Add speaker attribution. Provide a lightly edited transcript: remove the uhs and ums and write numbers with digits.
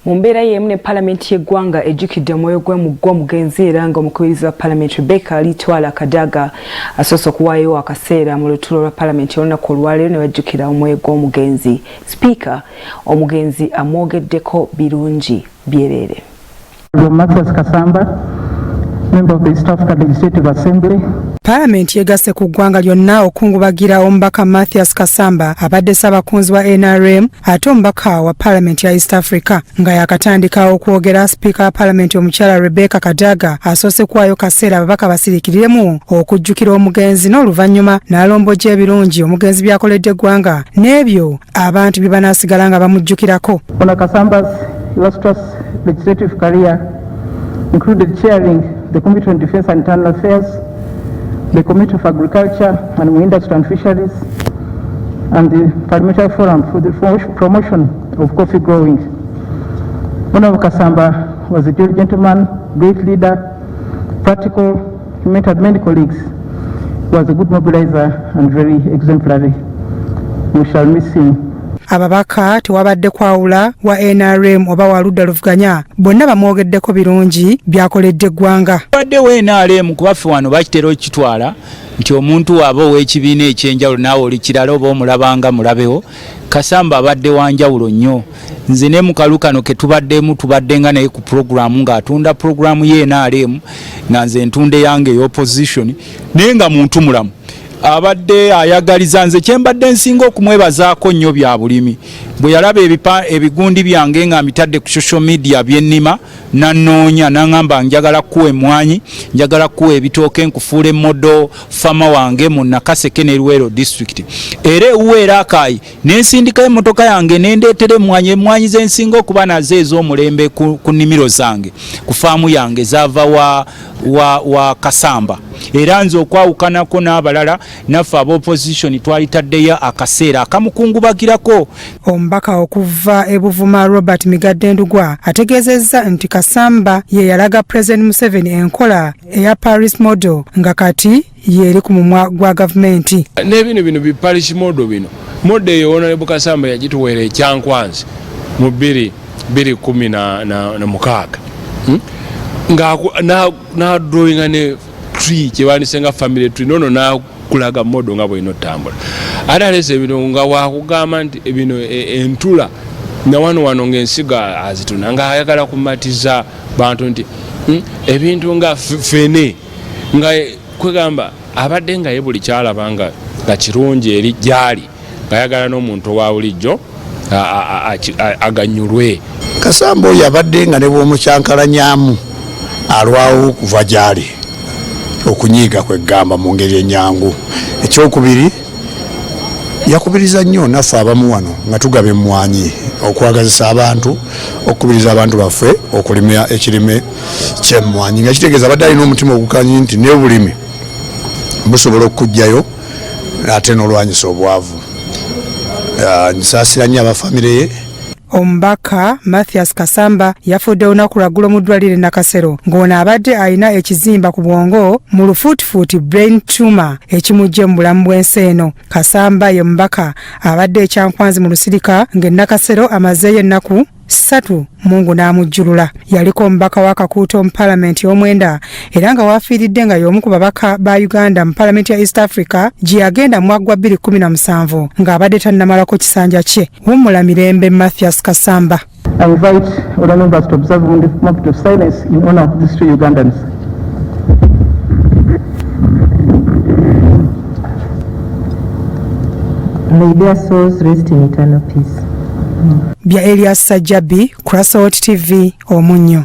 Speaker 1: Mu mbeera y'emu ne Paalamenti y'eggwanga ejjukidde omwoyo gw'omugenzi era nga omukubiriza wa Paalamenti Rebecca Litwala Kadaga asoose okuwaayo akaseera mu lutuulo lwa Paalamenti olunaku olwaleero ne bajjukira omwoyo gw'omugenzi. Sipiika omugenzi amwogeddeko birungi byereere.
Speaker 2: Matia Kasamba, member of the East Africa Legislative Assembly.
Speaker 3: Paalamenti yegasse ku ggwanga lyonna okungubagira omubaka Matia Kasamba abadde Ssaabakunzi wa NRM ate omubaka wa Paalamenti ya East Africa nga yakatandika okwogera. Sipiika wa Paalamenti omukyala Rebecca Kadaga asoose kuwaayo kaseera ababaka basirikiriremu okujjukira omugenzi n'oluvannyuma n'alombojja ebirungi omugenzi byakoledde eggwanga n'ebyo abantu bye banaasigala nga bamujjukirako.
Speaker 2: Honour Kasamba's illustrious legislative career included chairing the Committee on Defence and Internal Affairs, the Committee of Agriculture and Industry and Fisheries, and the Parliamentary Forum for the Promotion of Coffee Growing. Honorable Kasamba was a dear gentleman, great leader, practical, he mentored many colleagues, he was a good mobilizer and very exemplary. We shall miss him.
Speaker 3: Ababaka tewabadde kwawula wa NRM oba wa ludda luvuganya bonna bamwogeddeko birungi byakoledde eggwanga.
Speaker 4: Wadde wa NRM kubaffe wano bakitera okitwala nti omuntu waaba ow'ekibiina ekyenjawulo naawe oli kirala oba omulabanga mulabewo. Kasamba abadde wanjawulo nnyo. Nze ne mu kalu kano ke tubaddemu tubaddenga naye ku programu ng'atunda programu ye NRM nga nze ntunde yange ey'opposition naye nga muntu mulamu. Abadde ayagaliza nze kyembadde nsinga okumwebazaako nnyo bya bulimi bwe yalaba ebigundi byange nga mitadde ku social media byennima nanoonya nangamba njagala kuwa emmwanyi njagala kuwa ebitooke nkufuule modo fama wange mu Nakaseke ne Luweero district era ewuweera akaayi nensindikayo emmotoka yange nendeetera emmwanyi zensinga okuba nazo ez'omulembe ku nnimiro zange ku faamu yange zaava wa Kasamba era nze okwawukanako n'abalala naffe ab'opposition twalitaddeyo akaseera akamukungubagirako.
Speaker 3: Omubaka okuva e Buvuma Robert Migadde Ndugwa ategeezezza nti Kasamba ye yalaga President Museveni enkola eya Paris model nga kati yeri ku mumwa gwa gavumenti.
Speaker 5: N'ebino bi Paris model bino model eyo Honorable Kasamba yagituweera ekyankwanzi mu 2016 nga na drawing ne tree kyewandise nga family tree nono na kulaga modo nga bwino tambula ada lese bino nga wakugamba nti ebino entula na wano ngensiga azituna nga ayagala kumatiza bantu nti ebintu nga fene nga kwegamba abadde nga yebuli kyala banga nga kirungi eri jali nga ayagala n'omuntu wa bulijjo aganyulwe.
Speaker 6: Kasamba yabadde nga ne bw'omukyankalanyamu alwawo kuva jali okunyiga kwegamba mu ngeri enyangu. Ekyokubiri yakubiriza nnyo naffe abamu wano nga tugaba emmwanyi okwagazisa abantu okubiriza abantu baffe okulima ekirime ky'emmwanyi nga kitegeeza abadde alina omutima ogukanyi nti n'obulimi busobola okujjayo ate n'olwanyisa obwavu. Nsaasira nnyo abafamire ye.
Speaker 3: Omubaka Matia Kasamba yafudde olunaku lwaggulo mu ddwaliro Nakasero ng'ono abadde alina ekizimba ku bwongo mu lufuutifuuti brain tumor ekimujje mu bulamu bw'ensi eno. Kasamba ye mubaka abadde ekyankwanzi mu lusirika ng'e amazeeyo ennaku 3 Mungu n'amujjulula. Yaliko omubaka wa Kakuuto mu Paalamenti y'omwenda era nga waafiiridde nga y'omu ku babaka ba Uganda mu Paalamenti ya East Africa gye yagenda mu mwaka gwa 2017 ng'abadde tannamalako kisanja kye. Wummula Mirembe, Matia Kasamba.
Speaker 2: I invite all members to observe a moment of silence in honor of these two Ugandans.
Speaker 7: May their souls rest in eternal peace.
Speaker 3: Bya Elias Sajjabi, Crossroad TV, Omunnyo.